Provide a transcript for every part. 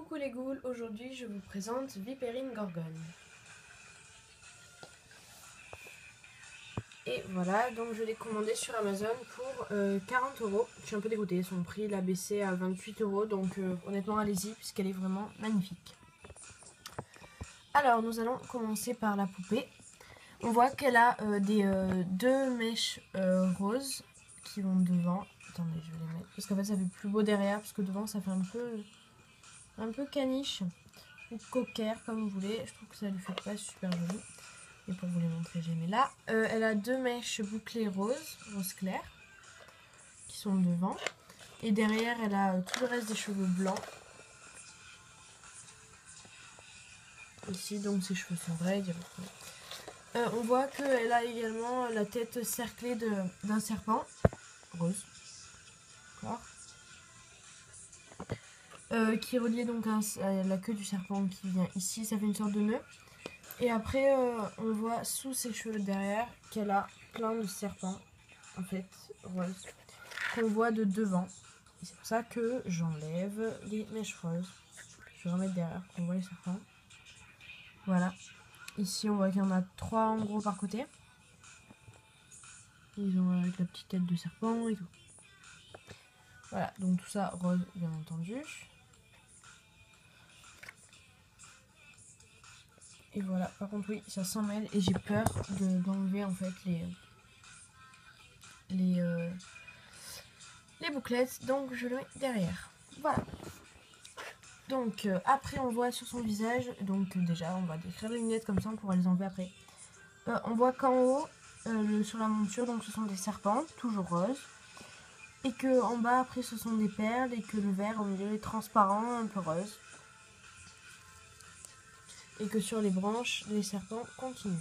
Coucou les ghouls, aujourd'hui je vous présente Vipérine Gorgone. Et voilà, donc je l'ai commandé sur Amazon pour 40 €. Je suis un peu dégoûtée, son prix l'a baissé à 28 €, donc honnêtement allez-y puisqu'elle est vraiment magnifique. Alors nous allons commencer par la poupée. On voit qu'elle a deux mèches roses qui vont devant. Attendez, je vais les mettre parce qu'en fait ça fait plus beau derrière, parce que devant ça fait un peu caniche ou cocker comme vous voulez. Je trouve que ça lui fait pas super joli. Et pour vous les montrer, j'ai mis là. Elle a deux mèches bouclées rose clair, qui sont devant. Et derrière, elle a tout le reste des cheveux blancs. Ici, donc ses cheveux sont vrais. On voit qu'elle a également la tête cerclée d'un serpent rose. D'accord. Qui est relié donc à la queue du serpent qui vient ici. Ça fait une sorte de nœud. Et après, on voit sous ses cheveux derrière qu'elle a plein de serpents, en fait, roses, qu'on voit de devant. Et c'est pour ça que j'enlève les mèches roses. Je vais remettre derrière pour qu'on voit les serpents. Voilà. Ici, on voit qu'il y en a 3 en gros par côté. Ils ont avec la petite tête de serpent et tout. Voilà, donc tout ça rose, bien entendu. Et voilà, par contre, oui, ça s'en mêle et j'ai peur d'enlever en fait les bouclettes, donc je le mets derrière. Voilà. Donc après on voit sur son visage, donc déjà on va décrire les lunettes comme ça on pourra les enlever après. On voit qu'en haut, sur la monture, donc ce sont des serpents, toujours roses. Et que en bas après ce sont des perles et que le vert au milieu est transparent, un peu rose. Et que sur les branches, les serpents continuent.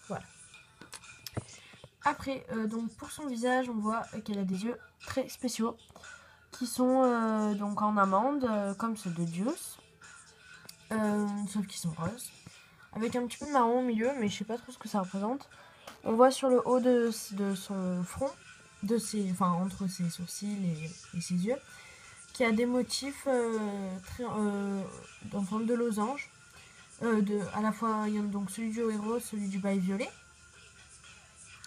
Voilà. Après, donc pour son visage, on voit qu'elle a des yeux très spéciaux qui sont donc en amande, comme ceux de Dios, sauf qu'ils sont roses, avec un petit peu de marron au milieu, mais je sais pas trop ce que ça représente. On voit sur le haut de son front, entre ses sourcils et ses yeux, qu'il y a des motifs en forme de losange. À la fois, il y a donc celui du haut est rose, celui du bas est violet.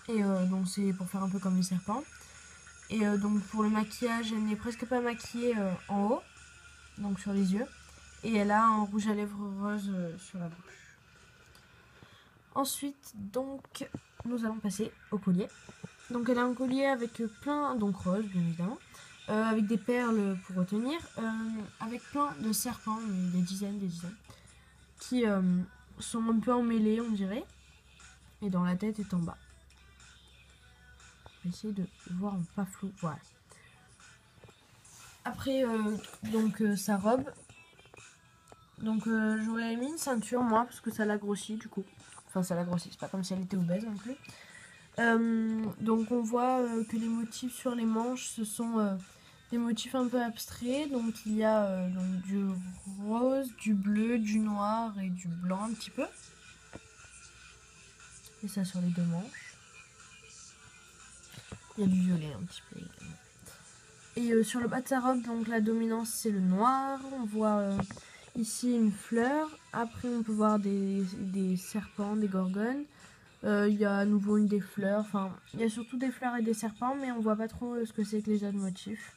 Et donc c'est pour faire un peu comme les serpents. Et donc pour le maquillage, elle n'est presque pas maquillée en haut, donc sur les yeux. Et elle a un rouge à lèvres rose sur la bouche. Ensuite, donc, nous allons passer au collier. Donc elle a un collier avec plein, donc rose bien évidemment, avec des perles pour retenir, avec plein de serpents, des dizaines, qui sont un peu emmêlés on dirait, et dont la tête est en bas. Je vais essayer de voir en pas flou, voilà. Après, donc sa robe, donc j'aurais mis une ceinture moi, parce que ça l'a grossi du coup. Enfin ça l'a grossi, c'est pas comme si elle était obèse non plus. Donc on voit que les motifs sur les manches, ce sont des motifs un peu abstraits. Donc il y a donc du rose, du bleu, du noir et du blanc un petit peu. Et ça sur les deux manches. Il y a du violet un petit peu également. Et sur le bas de sa robe, donc la dominance c'est le noir. On voit ici une fleur. Après on peut voir des serpents, des gorgones. Il y a à nouveau des fleurs, enfin il y a surtout des fleurs et des serpents, mais on voit pas trop ce que c'est que les autres motifs.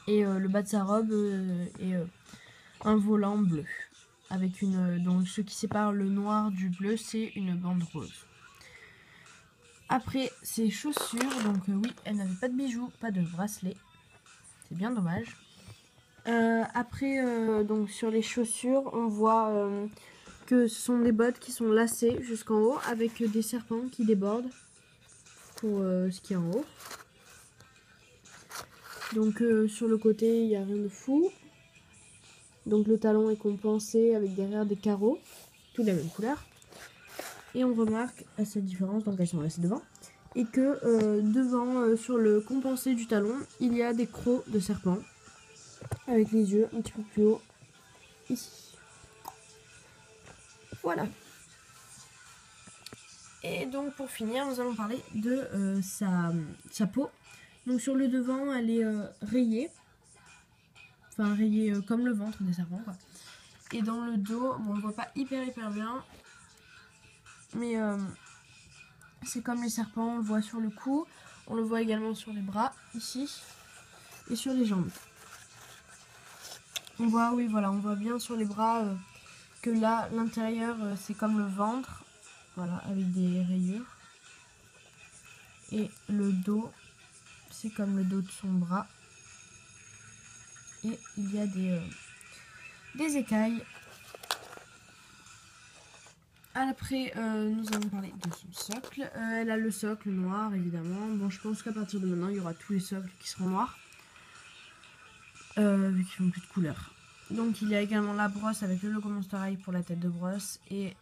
Et le bas de sa robe est un volant bleu, avec donc ce qui sépare le noir du bleu, c'est une bande rose. Après ses chaussures, donc oui, elle n'avait pas de bijoux, pas de bracelet, c'est bien dommage. Après donc sur les chaussures, on voit que ce sont des bottes qui sont lacées jusqu'en haut avec des serpents qui débordent pour ce qui est en haut. Donc sur le côté il n'y a rien de fou. Donc le talon est compensé avec derrière des carreaux, tous la même couleur. Et on remarque à cette différence, donc elles sont lacées devant, et que devant sur le compensé du talon, il y a des crocs de serpent avec les yeux un petit peu plus haut ici. Voilà. Et donc pour finir, nous allons parler de sa peau, Donc sur le devant, elle est rayée. Enfin rayée comme le ventre des serpents quoi. Et dans le dos, bon, on ne voit pas hyper bien. Mais c'est comme les serpents, on le voit sur le cou. On le voit également sur les bras, ici. Et sur les jambes. On voit, oui voilà, on voit bien sur les bras que là, l'intérieur, c'est comme le ventre. Voilà, avec des rayures. Et le dos, c'est comme le dos de son bras. Et il y a des écailles. Après, nous allons parler de son socle. Elle a le socle noir, évidemment. Bon, je pense qu'à partir de maintenant, il y aura tous les socles qui seront noirs. Vu qu'ils n'ont plus de couleur. Donc, il y a également la brosse avec le logo Monster High pour la tête de brosse. Et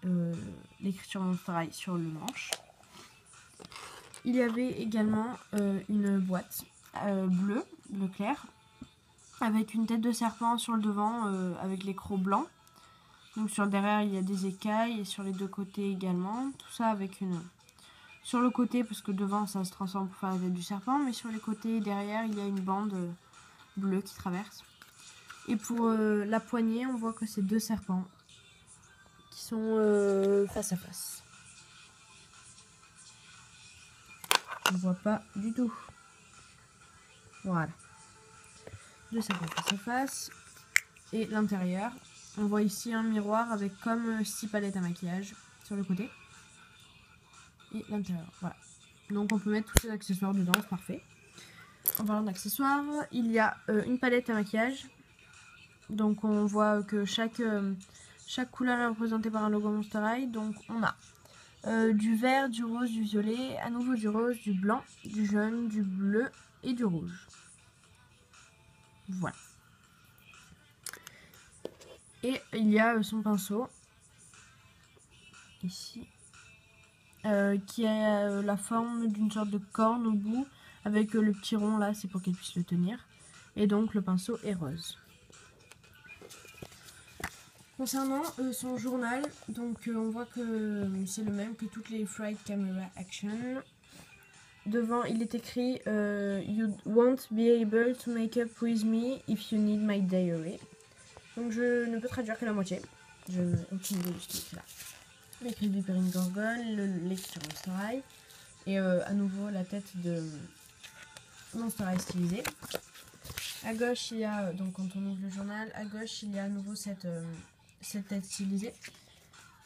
l'écriture Monster High sur le manche. Il y avait également une boîte bleu clair. Avec une tête de serpent sur le devant, avec les crocs blancs. Donc sur le derrière il y a des écailles et sur les deux côtés également. Tout ça avec une... Sur le côté parce que devant ça se transforme pour faire la tête du serpent. Mais sur les côtés et derrière il y a une bande bleue qui traverse. Et pour la poignée on voit que c'est deux serpents qui sont face à face. On ne voit pas du tout. Voilà. Deux serpents face à face. Et l'intérieur. On voit ici un miroir avec comme 6 palettes à maquillage sur le côté. Et l'intérieur, voilà. Donc on peut mettre tous ces accessoires dedans, c'est parfait. En parlant d'accessoires, il y a une palette à maquillage. Donc on voit que chaque couleur est représentée par un logo Monster High. Donc on a du vert, du rose, du violet, à nouveau du rose, du blanc, du jaune, du bleu et du rouge. Voilà. Et il y a son pinceau, ici, qui a la forme d'une sorte de corne au bout, avec le petit rond là, c'est pour qu'elle puisse le tenir. Et donc le pinceau est rose. Concernant son journal, donc on voit que c'est le même que toutes les Fright Camera Action. Devant il est écrit You won't be able to make up with me if you need my diary. Donc je ne peux traduire que la moitié. Je n'ai aucune idée de ce qui est là. L'écrit de Vipering Gorgon, l'écriture Monster High. Et à nouveau la tête de Monster High stylisée. À gauche il y a, donc quand on ouvre le journal, à gauche il y a à nouveau cette tête stylisée.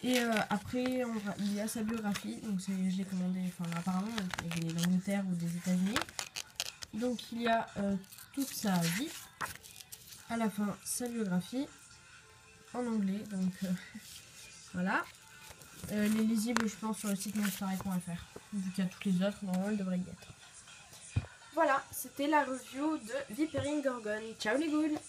Et après il y a sa biographie. Donc je l'ai commandé, enfin apparemment il venait d'Angleterre ou des États-Unis. Donc il y a toute sa vie. À la fin, sa biographie en anglais, donc voilà. Elle est lisible, je pense, sur le site monsterhigh.fr. Vu qu'il y a toutes les autres, normalement, elle devrait y être. Voilà, c'était la review de Vipering Gorgon. Ciao les ghouls!